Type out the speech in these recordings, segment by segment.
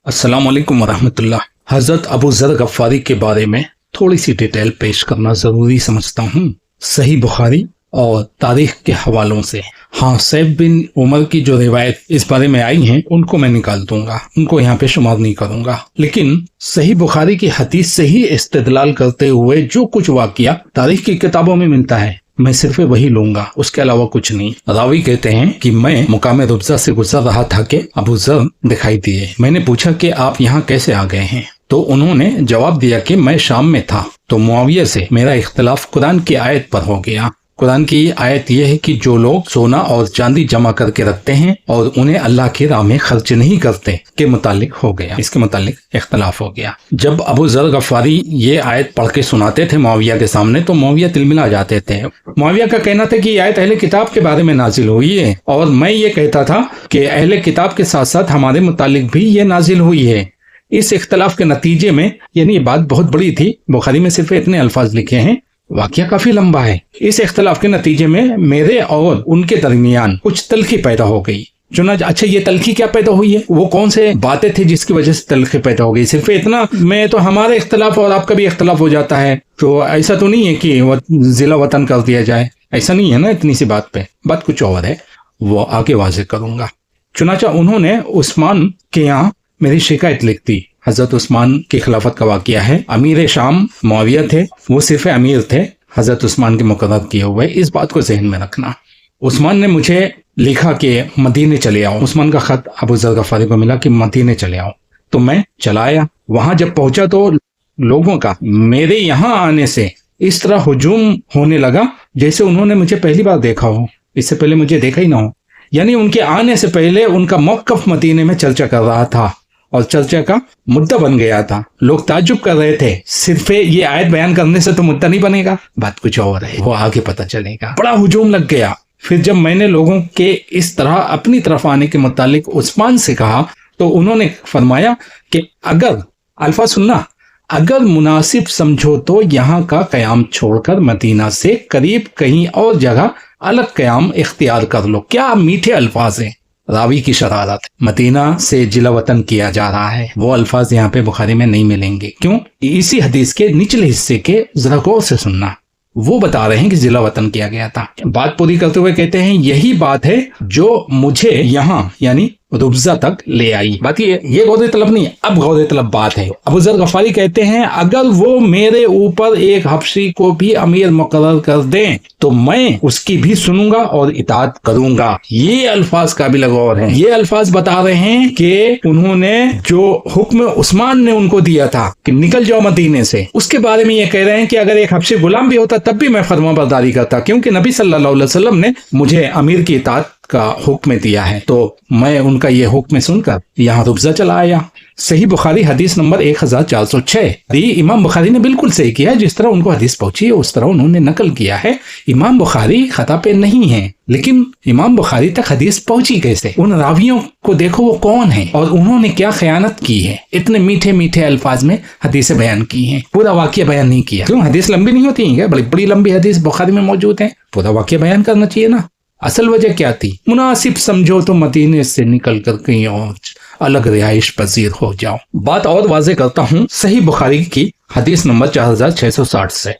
अस्सलाम वालेकुम वरहमतुल्लाह। हज़रत अबू ज़र गफ़ारी के बारे में थोड़ी सी डिटेल पेश करना ज़रूरी समझता हूँ। सही बुखारी और तारीख के हवालों से हाँ, सैफ बिन उमर की जो रिवायत इस बारे में आई हैं उनको मैं निकाल दूंगा, उनको यहाँ पे शुमार नहीं करूंगा। लेकिन सही बुखारी की हदीस से ही इस्तेदलाल करते हुए जो कुछ वाक़या तारीख की किताबों में मिलता है मैं सिर्फ वही लूंगा, उसके अलावा कुछ नहीं। रावी कहते हैं कि मैं मुकाम रुबजा से गुजर रहा था कि अबू ज़र दिखाई दिए। मैंने पूछा कि आप यहाँ कैसे आ गए हैं, तो उन्होंने जवाब दिया कि मैं शाम में था तो मुआविया से मेरा इख्तिलाफ कुरान की आयत पर हो गया। कुरान की आयत यह है कि जो लोग सोना और चांदी जमा करके रखते हैं और उन्हें अल्लाह की राह में खर्च नहीं करते के मुतालिक हो गया, इसके मुतालिक इख्तलाफ हो गया। जब अबू ज़र गफ़ारी ये आयत पढ़ के सुनाते थे मुआविया के सामने तो मुआविया तिलमिला जाते थे। मुआविया का कहना था कि ये आयत अहले किताब के बारे में नाजिल हुई है और मैं ये कहता था कि अहले किताब के साथ साथ हमारे मुतालिक भी ये नाजिल हुई है। इस इख्तलाफ के नतीजे में, यानी ये बात बहुत बड़ी थी, बुखारी में सिर्फ इतने अल्फाज लिखे हैं, वाक़या काफी लंबा है। इस इख्तलाफ के नतीजे में मेरे और उनके दरमियान कुछ तलखी पैदा हो गई। चुनांचे अच्छा, ये तलखी क्या पैदा हुई है, वो कौन से बातें थी जिसकी वजह से तलखी पैदा हो गई? सिर्फ इतना में तो हमारा इख्तलाफ और आपका भी इख्तलाफ हो जाता है, तो ऐसा तो नहीं है कि वो जिला वतन कर दिया जाए, ऐसा नहीं है ना। इतनी सी बात पे बात कुछ और है, वो आगे वाज़ेह करूंगा। चुनांचे उन्होंने उस्मान के यहाँ मेरी शिकायत लिख दी। हजरत उस्मान की खिलाफत का वाक़या है। अमीर शाम मुआविया थे, वो सिर्फ अमीर थे हजरत उस्मान के मुकर्रर किए हुए। इस बात को जहन में रखना। उस्मान ने मुझे लिखा कि मदीने चले आओ। उस्मान का खत अबू ज़र गफ़ारी को मिला कि मदीने चले आओ, तो मैं चला आया। वहां जब पहुंचा तो लोगों का मेरे यहाँ आने से इस तरह हुजूम होने लगा जैसे उन्होंने मुझे पहली बार देखा हो, इससे पहले मुझे देखा ही ना हो। यानी उनके आने से पहले उनका मौक़िफ़ मदीने में चर्चा कर रहा था और चर्चा का मुद्दा बन गया था। लोग ताज्जुब कर रहे थे, सिर्फ ये आयत बयान करने से तो मुद्दा नहीं बनेगा, बात कुछ और है, वो आगे पता चलेगा। बड़ा हुजूम लग गया। फिर जब मैंने लोगों के इस तरह अपनी तरफ आने के मुतालिक उस्मान से कहा तो उन्होंने फरमाया कि अगर अल्फा सुनना, अगर मुनासिब समझो तो यहाँ का कयाम छोड़कर मदीना से करीब कहीं और जगह अलग कयाम इख्तियार कर लो। क्या मीठे अल्फाज हैं। रावी की शरारत, मदीना से जिला वतन किया जा रहा है, वो अल्फाज यहाँ पे बुखारी में नहीं मिलेंगे। क्यों? इसी हदीस के निचले हिस्से के जरा गौर से सुनना। वो बता रहे हैं कि जिला वतन किया गया था। बात पूरी करते हुए कहते हैं यही बात है जो मुझे यहाँ यानी रुबजा तक ले आई। बात ये गौर तलब नहीं है, अब गौर तलब बात है। अबू ज़र गफ़ारी कहते हैं अगर वो मेरे ऊपर एक हबशी को भी अमीर मुकर्रर कर दें तो मैं उसकी भी सुनूंगा और इताअत करूंगा। ये अल्फाज काबिल गौर हैं। ये अल्फाज बता रहे हैं कि उन्होंने जो हुक्म उस्मान ने उनको दिया था कि निकल जाओ मदीने से, उसके बारे में ये कह रहे हैं कि अगर एक हबशी गुलाम भी होता तब भी मैं फरमाबरदारी करता, क्योंकि नबी सल्लल्लाहु अलैहि वसल्लम ने मुझे अमीर की इताअत का हुक्म दिया है, तो मैं उनका ये हुक्म सुनकर यहाँ रुबजा चला आया। सही बुखारी हदीस नंबर 1406। इमाम बुखारी ने बिल्कुल सही किया, जिस तरह उनको हदीस पहुंची है उस तरह उन्होंने नकल किया है। इमाम बुखारी खता पे नहीं है, लेकिन इमाम बुखारी तक हदीस पहुंची कैसे? उन रावियों को देखो वो कौन है और उन्होंने क्या खयानत की है। इतने मीठे मीठे अल्फाज में हदीसें बयान की हैं, पूरा वाक़या बयान नहीं किया। क्यों? हदीस लंबी नहीं होती है क्या? बड़ी बड़ी लंबी हदीस बुखारी में मौजूद है, पूरा वाक़या बयान करना चाहिए ना। असल वजह क्या थी? मुनासिब समझो तो मदीने से निकल कर कहीं और अलग रिहाइश पजीर हो जाओ। बात और वाज़ेह करता हूँ सही बुखारी की हदीस नंबर 4660 से।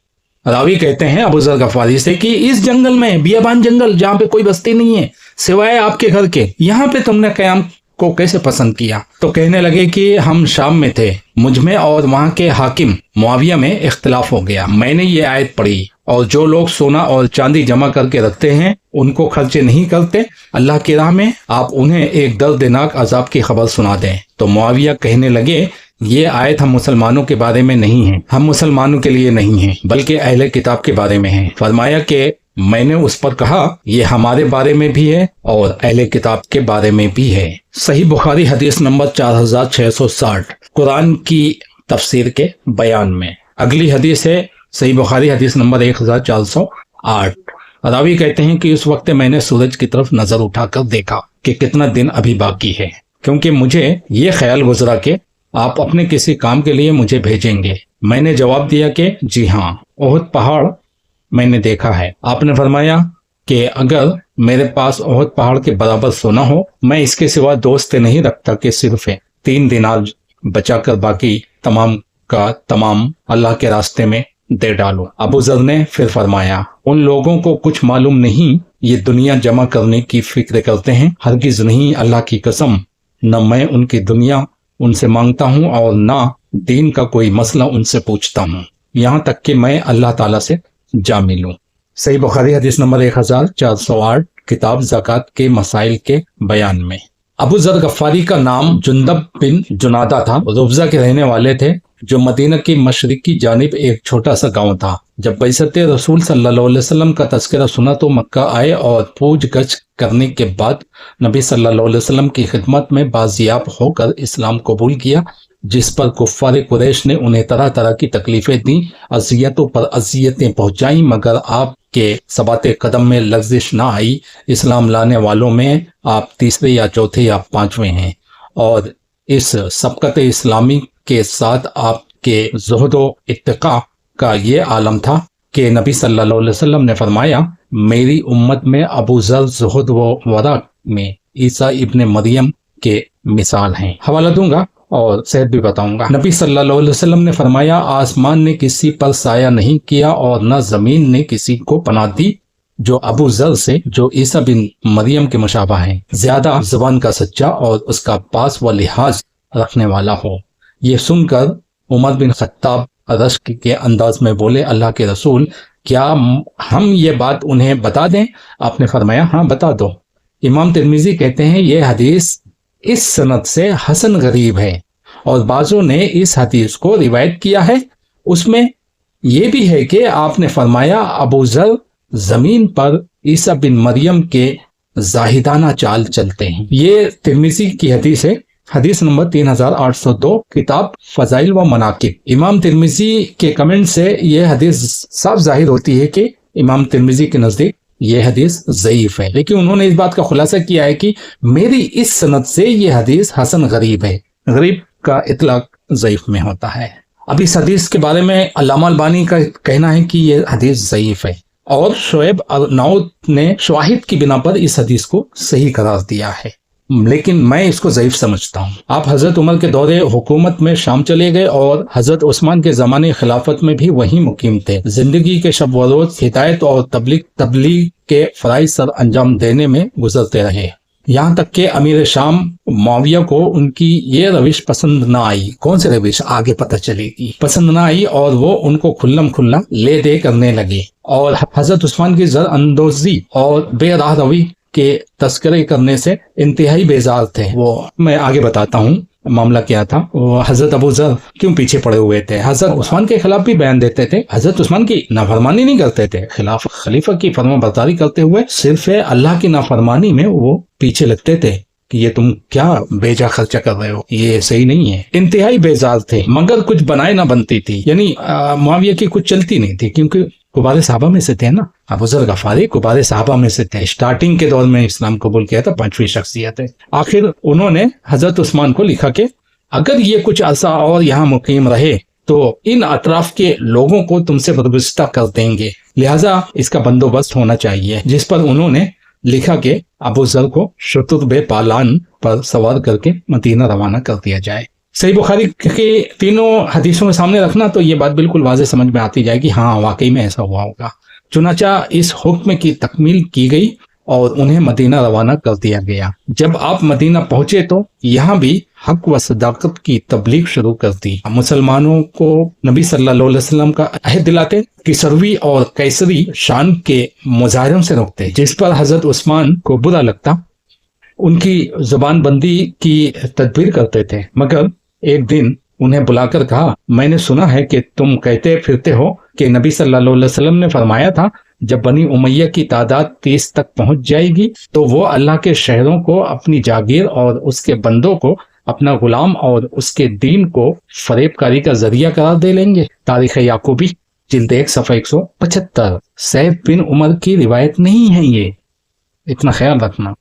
रावी कहते हैं अबू ज़र गफ़ारी से कि इस जंगल में, बियाबान जंगल जहाँ पे कोई बस्ती नहीं है सिवाय आपके घर के, यहाँ पे तुमने क़याम को कैसे पसंद किया? तो कहने लगे कि हम शाम में थे, मुझ में और वहाँ के हाकिम मुआविया में इख्तिलाफ हो गया। मैंने ये आयत पढ़ी और जो लोग सोना और चांदी जमा करके रखते हैं उनको खर्चे नहीं करते अल्लाह की राह में, आप उन्हें एक दर्दनाक अजाब की खबर सुना दें। तो मुआविया कहने लगे ये आयत हम मुसलमानों के बारे में नहीं है, हम मुसलमानों के लिए नहीं है, बल्कि अहले किताब के बारे में है। फरमाया कि मैंने उस पर कहा ये हमारे बारे में भी है और अहले किताब के बारे में भी है। सही बुखारी हदीस नंबर 4660 कुरान की तफसीर के बयान में। अगली हदीस है सही बुखारी हदीस नंबर 1408। रावी कहते हैं कि उस वक्त मैंने सूरज की तरफ नजर उठाकर देखा कि कितना दिन अभी बाकी है, क्योंकि मुझे ये ख्याल गुजरा कि आप अपने किसी काम के लिए मुझे भेजेंगे। मैंने जवाब दिया कि जी हाँ, ओहद पहाड़ मैंने देखा है। आपने फरमाया कि अगर मेरे पास ओहद पहाड़ के बराबर सोना हो, मैं इसके सिवा दोस्त नहीं रखता कि सिर्फ 3 दिनार बचा कर बाकी तमाम का तमाम अल्लाह के रास्ते में दे डालो। अबू ज़र ने फिर फरमाया, उन लोगों को कुछ मालूम नहीं, ये दुनिया जमा करने की फिक्र करते हैं। हरगिज नहीं, अल्लाह की कसम, न मैं उनकी दुनिया उनसे मांगता हूँ और ना दीन का कोई मसला उनसे पूछता हूँ, यहाँ तक कि मैं अल्लाह ताला से जा मिलूं। सही बुखारी हदीस नंबर 1408, किताब ज़कात के मसाइल के बयान में। अबू ज़र गफ़ारी का नाम जुंदब बिन जुनादा था। रुबज़ा के रहने वाले थे, जो मदीना की मशरिकी जानिब एक छोटा सा गांव था। जब बैसत रसूल सल्लल्लाहु अलैहि वसल्लम का तज़किरा सुना तो मक्का आए और पूछ गछ करने के बाद नबी सल्लल्लाहु अलैहि वसल्लम की खिदमत में बाजियाब होकर इस्लाम कबूल किया, जिस पर कुफ़ार कुरैश ने उन्हें तरह तरह की तकलीफें दी, अज़ियतों पर अज़ियतें पहुंचाई, मगर आपके सबाते कदम में लग़ज़िश ना आई। इस्लाम लाने वालों में आप तीसरे या चौथे या पांचवें हैं, और इस सबकत इस्लामी के साथ आपके ज़ुहद व इत्तिक़ा का ये आलम था कि नबी सल्लल्लाहु अलैहि वसल्लम ने फरमाया, मेरी उम्मत में अबू ज़र ज़ुहद व वरा में ईसा इब्न मरियम के मिसाल हैं। हवाला दूंगा और सेहत भी बताऊंगा। नबी सल्लल्लाहु अलैहि वसल्लम ने फरमाया, आसमान ने किसी पर साया नहीं किया और न जमीन ने किसी को पनाह दी जो अबू ज़र से, जो ईसा बिन मरियम के मुशाबा है, ज्यादा ज़ुबान का सच्चा और उसका पास व लिहाज रखने वाला हो। ये सुनकर उमर बिन खत्ताब रश्क के अंदाज में बोले, अल्लाह के रसूल, क्या हम ये बात उन्हें बता दें? आपने फरमाया, हाँ बता दो। इमाम तिर्मिज़ी कहते हैं, ये हदीस इस सनद से हसन गरीब है, और बाज़ों ने इस हदीस को रिवायत किया है। उसमें यह भी है कि आपने फरमाया, अबू ज़र जमीन पर ईसा बिन मरियम के जाहिदाना चाल चलते हैं। ये तिर्मिज़ी की हदीस है, हदीस नंबर 3802, किताब फ़ज़ाइल व मनाकिब। इमाम तिर्मिज़ी के कमेंट से यह हदीस साफ जाहिर होती है कि इमाम तिर्मिज़ी के नज़दीक ये हदीस ज़ईफ है, लेकिन उन्होंने इस बात का खुलासा किया है कि मेरी इस सनद से ये हदीस हसन गरीब है। गरीब का इतलाक ज़ईफ में होता है। अब इस हदीस के बारे में अल्लामा अलबानी का कहना है कि ये हदीस ज़ईफ है, और शोएब अर्नाउत ने शवाहिद की बिना पर इस हदीस को सही करार दिया है, लेकिन मैं इसको ज़ईफ समझता हूँ। आप हज़रत उमर के दौरे हुकूमत में शाम चले गए और हज़रत उस्मान के ज़माने खिलाफत में भी वहीं मुकीम थे। जिंदगी के शब व रोज़ हिदायत और तबलीग के फ़राइज़ सर अंजाम देने में गुजरते रहे, यहाँ तक कि अमीर शाम मुआविया को उनकी ये रविश पसंद न आई। कौन सी रविश, आगे पता चलेगी। पसंद न आई और वो उनको खुल्लम खुल्ला ले दे करने लगे, और हज़रत उस्मान की ज़र अंदोज़ी और बेराह रवी के तस्करे करने से इंतहाई बेजार थे। वो मैं आगे बताता हूँ मामला क्या था। वो हजरत अबू ज़र क्यों पीछे पड़े हुए थे, हजरत उस्मान के खिलाफ भी बयान देते थे, हजरत उस्मान की नाफरमानी नहीं करते थे, खिलाफ खलीफा की फरमाबरदारी करते हुए सिर्फ अल्लाह की नाफरमानी में वो पीछे लगते थे कि ये तुम क्या बेजा खर्चा कर रहे हो, ये सही नहीं है। इंतहाई बेजार थे, मगर कुछ बनाए ना बनती थी, यानी मुआविया की कुछ चलती नहीं थी, क्योंकि कुबारे साहबा में से थे ना। अबू ज़र गफ़ारी कुबारे साहबा में से थे, स्टार्टिंग के दौर में इस्लाम कबूल किया था, 5वीं शख्सियत है। आखिर उन्होंने हजरत उस्मान को लिखा कि अगर ये कुछ अरसा और यहाँ मुकीम रहे तो इन अतराफ के लोगों को तुमसे बर्गुज़िश्ता कर देंगे, लिहाजा इसका बंदोबस्त होना चाहिए। जिस पर उन्होंने लिखा कि अबू ज़र को शुतुर्बे पालान पर सवार करके मदीना रवाना कर दिया जाए। सही बुखारी के तीनों हदीसों के सामने रखना तो ये बात बिल्कुल वाज़ेह समझ में आती जाएगी, हाँ वाकई में ऐसा हुआ होगा। चुनाचा इस हुक्म की तकमील की गई और उन्हें मदीना रवाना कर दिया गया। जब आप मदीना पहुंचे तो यहाँ भी हक व सदाकत की तबलीग शुरू कर दी। मुसलमानों को नबी सल्लल्लाहु अलैहि वसल्लम का अहद दिलाते कि सरवी और कैसरी शान के मुजाहिरों से रोकते, जिस पर हजरत उस्मान को बुरा लगता। उनकी जुबान बंदी की तदबीर करते थे, मगर एक दिन उन्हें बुलाकर कहा, मैंने सुना है कि तुम कहते फिरते हो कि नबी सल्लल्लाहु अलैहि वसल्लम ने फरमाया था, जब बनी उमैया की तादाद 30 तक पहुंच जाएगी तो वो अल्लाह के शहरों को अपनी जागीर और उसके बंदों को अपना गुलाम और उसके दीन को फरेबकारी का जरिया करार दे लेंगे। तारीख याकूबी जिल्द 1 सफ़ा 175। सैद बिन उमर की रिवायत नहीं है ये, इतना ख्याल रखना।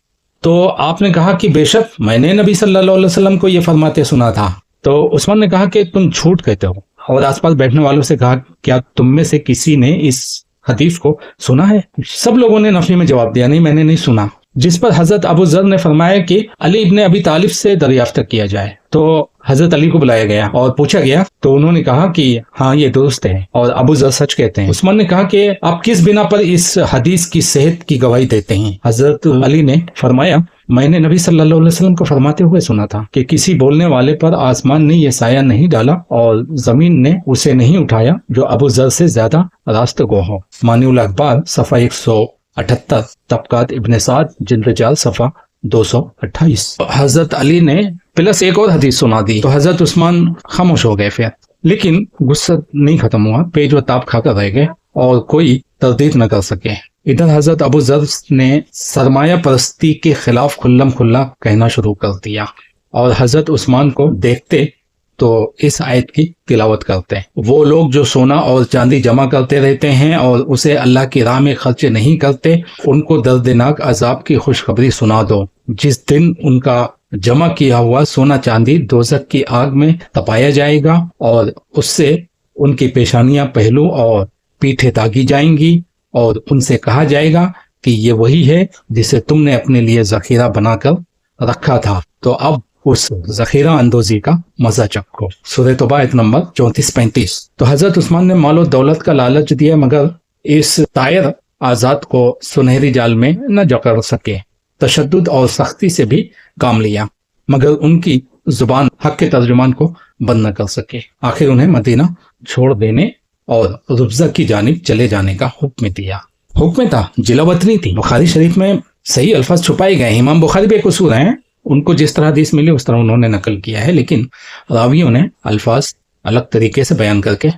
तो आपने कहा कि बेशक मैंने नबी सल्लल्लाहु अलैहि वसल्लम को ये फरमाते सुना था। तो उस्मान ने कहा कि तुम झूठ कहते हो, और आसपास बैठने वालों से कहा, क्या तुम में से किसी ने इस हदीस को सुना है? सब लोगों ने नफी में जवाब दिया, नहीं मैंने नहीं सुना। जिस पर हजरत अबू जर ने फरमाया कि अली इब्ने अबी तालिब से दरियाफ्त किया जाए। तो हजरत अली को बुलाया गया और पूछा गया तो उन्होंने कहा कि हाँ ये दुरुस्त है और अबू जर सच कहते हैं। उस्मान ने कहा कि आप किस बिना पर इस हदीस की सेहत की गवाही देते हैं? हजरत अली ने फरमाया मैंने नबी सल्लल्लाहु अलैहि वसल्लम को फरमाते हुए सुना था कि किसी बोलने वाले पर आसमान ने ये साया नहीं डाला और जमीन ने उसे नहीं उठाया जो अबू जर से ज्यादा रास्तगो हो। मानिउल अखबार सफा 178, तबकात इब्ने साद जिल्द 4 सफा 228। हजरत अली ने प्लस एक और हदीस सुना दी तो हजरत उस्मान खामोश हो गए फिर, लेकिन गुस्सा नहीं खत्म हुआ, पेज व ताप खाकर रह गए और कोई तरदीद न कर सके। इधर हजरत अबू जर ने सरमाया परस्ती के खिलाफ खुल्लम खुल्ला कहना शुरू कर दिया और हजरत उस्मान को देखते तो इस आयत की तिलावत करते। वो लोग जो सोना और चांदी जमा करते रहते हैं और उसे अल्लाह की राह में खर्च नहीं करते, उनको दर्दनाक अजाब की खुशखबरी सुना दो। जिस दिन उनका जमा किया हुआ सोना चांदी दोज़ख की आग में तपाया जाएगा और उससे उनकी पेशानियां, पहलू और पीठें दागी जाएंगी और उनसे कहा जाएगा कि ये वही है जिसे तुमने अपने लिए जखीरा बनाकर रखा था, तो अब उस जखीरा अंदोजी का मजा चखो। सूरह तौबा आयत नंबर 34-35। तो हजरत उस्मान ने मालो दौलत का लालच दिया मगर इस तायर आजाद को सुनहरी जाल में न जकड़ सके। तशद्दुद और सख्ती से भी काम लिया मगर उनकी जुबान हक के तर्जुमान को बंद न कर सके। आखिर उन्हें मदीना छोड़ देने और रुब्जा की जानिब चले जाने का हुक्म दिया। हुक्म था, जिलावतनी थी। बुखारी शरीफ में सही अल्फाज छुपाए गए। इमाम बुखारी बेकसूर हैं, उनको जिस तरह हदीस मिली उस तरह उन्होंने नकल किया है, लेकिन रावियों ने अल्फाज अलग तरीके से बयान करके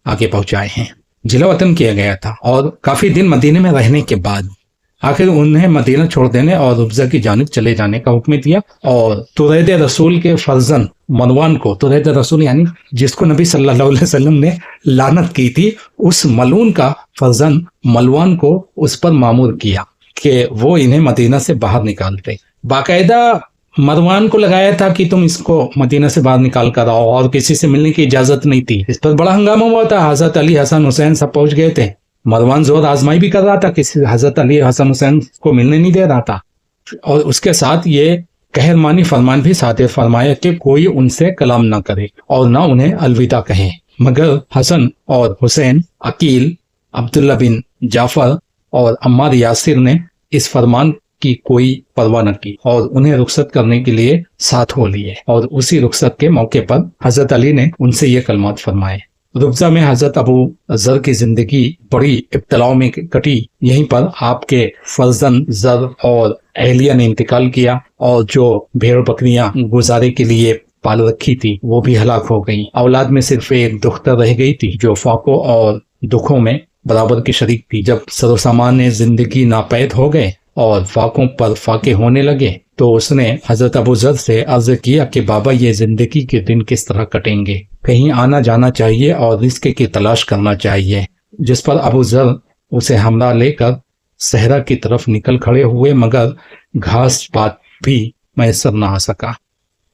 आगे पहुंचाए हैं। जिला वतन किया गया था और काफी दिन मदीने में रहने के बाद आखिर उन्हें मदीना छोड़ देने और रुब्जा की जानिब चले जाने का हुक्म दिया और तुरैद रसूल के फर्जन मरवान को, तुरैद रसूल यानी जिसको नबी सल्लल्लाहु अलैहि वसल्लम ने लानत की थी, उस मलून का फर्जन मलवान को उस पर मामूर किया कि वो इन्हें मदीना से बाहर निकालते। बाकायदा मरवान को लगाया था कि तुम इसको मदीना से बाहर निकाल कर आओ और किसी से मिलने की इजाजत नहीं थी। इस पर बड़ा हंगामा हुआ था। हजरत अली, हसन, हुसैन सब पहुंच गए थे। मरवान जोर आजमाई भी कर रहा था, किसी हजरत अली, हसन, हुसैन को मिलने नहीं दे रहा था और उसके साथ ये कहरमानी फरमान भी सादे फरमाया कि कोई उनसे कलाम ना करे और ना उन्हें अलविदा कहे। मगर हसन और हुसैन, अकील, अब्दुल्ला बिन जाफर और अम्मार यासिर ने इस फरमान की कोई परवाह न की और उन्हें रुखसत करने के लिए साथ हो लिए और उसी रुखसत के मौके पर हजरत अली ने उनसे ये कलमात फरमाए। रुब्जा में हजरत अबू जर की जिंदगी बड़ी इब्तलाओं में कटी। यहीं पर आपके फर्जन जर और अहलिया ने इंतकाल किया और जो भेड़ बकरियां गुजारे के लिए पाल रखी थी वो भी हलाक हो गई। औलाद में सिर्फ एक दुख्तर रह गई थी जो फाकों और दुखों में बराबर की शरीक थी। जब सरोसामान जिंदगी नापैद हो गए और फाकों पर फाके होने लगे तो उसने हजरत अबू जर से अर्ज किया कि बाबा ये जिंदगी के दिन किस तरह कटेंगे, कहीं आना जाना चाहिए और रिस्क की तलाश करना चाहिए। जिस पर अबू जर उसे हमरा लेकर सहरा की तरफ निकल खड़े हुए मगर घास पात भी मैसर न आ सका।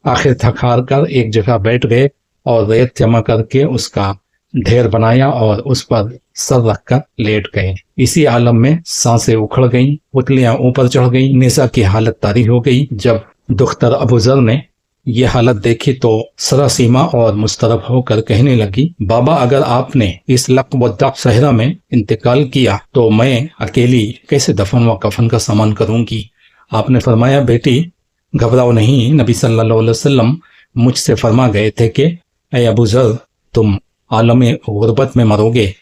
आखिर थक हार कर एक जगह बैठ गए और रेत जमा करके उसका ढेर बनाया और उस पर सर रखकर लेट गए। इसी आलम में सांसें उखड़ गईं, पुतलियां ऊपर चढ़ गईं, निसा की हालत तारी हो गई। जब दुख्तर अबू जर ने ये हालत देखी तो सरासीमा और मुस्तरब होकर कहने लगी, बाबा अगर आपने इस लक़्ब सहरा में इंतकाल किया तो मैं अकेली कैसे दफन व कफन का सामान करूंगी। आपने फरमाया, बेटी घबराओ नहीं, नबी सल्लल्लाहु अलैहि वसल्लम मुझसे फरमा गए थे कि ऐ अबू जर तुम आलम गुर्बत में मरोगे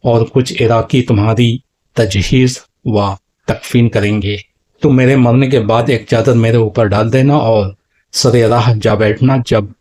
और कुछ इराकी तुम्हारी तजहीज़ व तकफीन करेंगे। तुम मेरे मरने के बाद एक चादर मेरे ऊपर डाल देना और सरे राह जा बैठना। जब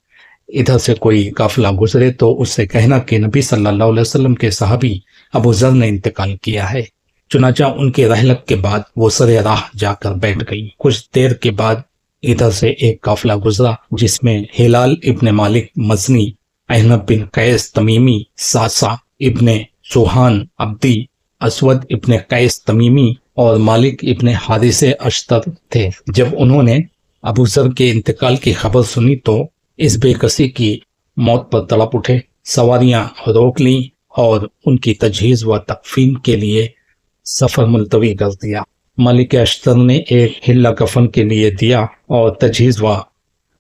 इधर से कोई काफिला गुजरे तो उससे कहना कि नबी सल्लल्लाहु अलैहि वसल्लम के सहाबी अबू जर ने इंतकाल किया है। चुनाचा उनके रहलक के बाद वो सरे राह जाकर बैठ गई। कुछ देर के बाद इधर से एक काफिला गुजरा जिसमें हिलाल इब्ने मालिक मजनी, अहमद बिन कैस तमीमी, सासा इब्ने चौहान अब्दी, असवद इब्ने कैस तमीमी और मालिक इब्ने हारिसे अश्तर थे। जब उन्होंने अबू जर के इंतकाल की खबर सुनी तो इस बेकसी की मौत पर तड़प उठे। सवारियां रोक लीं और उनकी तजहीज़ व तकफीन के लिए सफर मुलतवी कर दिया। मलिक अश्तर ने एक हिल्ला कफन के लिए दिया और तजहीज़ व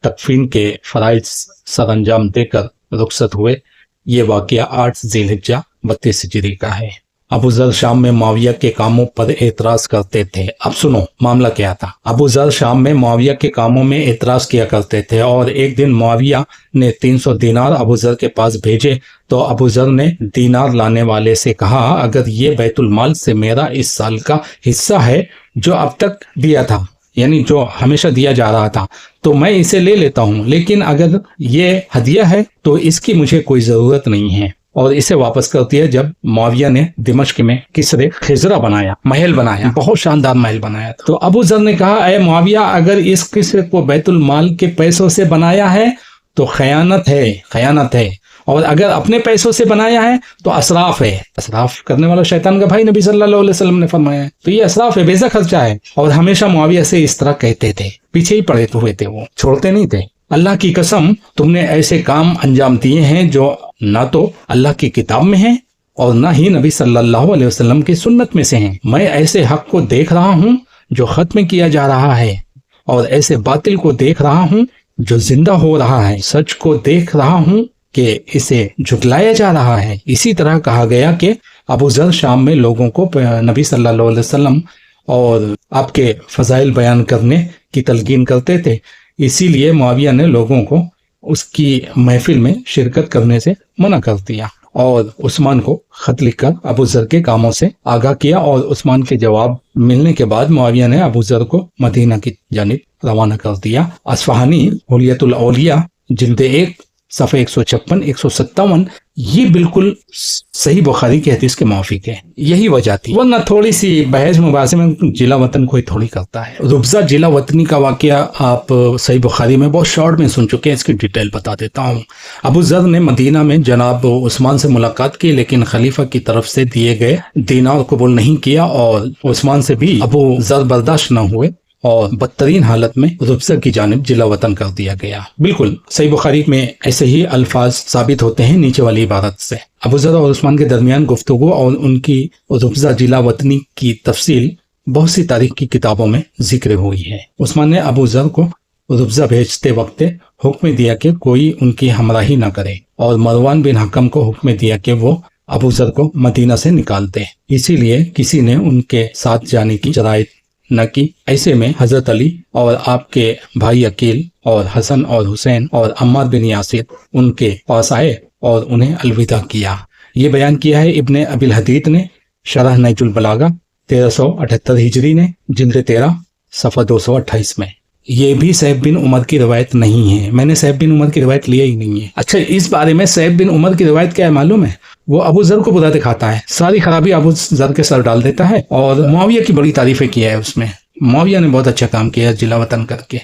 तकफीन के फ़राइज़ सर अंजाम देकर रुखसत हुए। ये वाक़या 8 ज़िलहिज्जा 32 हिजरी का है। अबू ज़र शाम में मुआविया के कामों पर एतराज़ करते थे। अब सुनो मामला क्या था। अबू ज़र शाम में मुआविया के कामों में एतराज़ किया करते थे और एक दिन मुआविया ने 300 दीनार अबू ज़र के पास भेजे तो अबू ज़र ने दीनार लाने वाले से कहा, अगर ये बैतुल माल से मेरा इस साल का हिस्सा है जो अब तक दिया था, यानी जो हमेशा दिया जा रहा था, तो मैं इसे ले लेता हूँ, लेकिन अगर ये हदिया है तो इसकी मुझे कोई ज़रूरत नहीं है, और इसे वापस कर दिया। जब मुआविया ने दिमश्क में किसरे खिजरा बनाया, महल बनाया, बहुत शानदार महल बनाया था, तो अबू ज़र ने कहा, ए मुआविया, अगर इस किसरे को बैतुल माल के पैसों से बनाया है तो खयानत है, खयानत है, और अगर अपने पैसों से बनाया है तो असराफ है। असराफ करने वाला शैतान का भाई नबी सल्लल्लाहु अलैहि वसल्लम ने फरमाया है, तो ये असराफ है, बेजा खर्चा है। और हमेशा मुआविया से इस तरह कहते थे, पीछे ही पड़े हुए थे, वो छोड़ते नहीं थे। अल्लाह की कसम, तुमने ऐसे काम अंजाम दिए हैं जो ना तो अल्लाह की किताब में है और ना ही नबी सल्लल्लाहु अलैहि वसल्लम की सुन्नत में से हैं। मैं ऐसे हक को देख रहा हूँ जो खत्म किया जा रहा है और ऐसे बातिल को देख रहा हूँ जो जिंदा हो रहा है। सच को देख रहा हूँ कि इसे झुटलाया जा रहा है। इसी तरह कहा गया कि अबू ज़र शाम में लोगों को नबी सल्लल्लाहु अलैहि वसल्लम और आपके फजाइल बयान करने की तलकीन करते थे, इसीलिए मुआविया ने लोगों को उसकी महफिल में शिरकत करने से मना कर दिया और उस्मान को खत लिखकर अबू ज़र के कामों से आगाह किया। और उस्मान के जवाब मिलने के बाद मुआविया ने अबू ज़र को मदीना की जानिब रवाना कर दिया। अस्फ़हानी हुलियतुल औलिया जिल्द 1 सफ़ा 156 157 ये बिल्कुल सही बुखारी की हदीस के मुआफिक है। यही वजह थी, वरना थोड़ी सी बहस मुबासे में जिला वतन कोई थोड़ी करता है। रुबजा जिला वतनी का वाकया आप सही बुखारी में बहुत शॉर्ट में सुन चुके हैं, इसकी डिटेल बता देता हूँ। अबू ज़र ने मदीना में जनाब उस्मान से मुलाकात की, लेकिन खलीफा की तरफ से दिए गए दीनार कबूल नहीं किया और उस्मान से भी अबू ज़र बर्दाश्त न हुए और बदतरीन हालत में रुबजा की जानिब जिला वतन कर दिया गया। बिल्कुल सही बुखारी में ऐसे ही अल्फाज साबित होते हैं नीचे वाली इबारत से। अबू ज़र और उस्मान के दरमियान गुफ्तगू और उनकी रुबजा जिला वतनी की तफसील बहुत सी तारीख की किताबों में जिक्र हुई है। उस्मान ने अबू ज़र को रुबजा भेजते वक्त हुक्म दिया कि कोई उनकी हमराही न करे और मरवान बिन हकम को हुक्म दिया कि वो अबू ज़र को मदीना से निकाल दे, इसीलिए किसी ने उनके साथ जाने की जरायत न की। ऐसे में हजरत अली और आपके भाई अकील और हसन और हुसैन और अम्मार बिन यासिर उनके पास आए और उन्हें अलविदा किया। ये बयान किया है इब्ने अबिल हदीद ने शरह नहजुल बलागा 1378 हिजरी ने जिल्द 13 सफ़ा 228 में। ये भी सैफ बिन उमर की रवायत नहीं है, मैंने सैफ बिन उमर की रवायत लिया ही नहीं है। अच्छा, इस बारे में सैफ बिन उमर की रवायत क्या है मालूम है? वो अबू ज़र को बुरा दिखाता है, सारी खराबी अबू ज़र के सर डाल देता है और मुआविया की बड़ी तारीफें किया है उसमें। मुआविया ने बहुत अच्छा काम किया जिला वतन करके।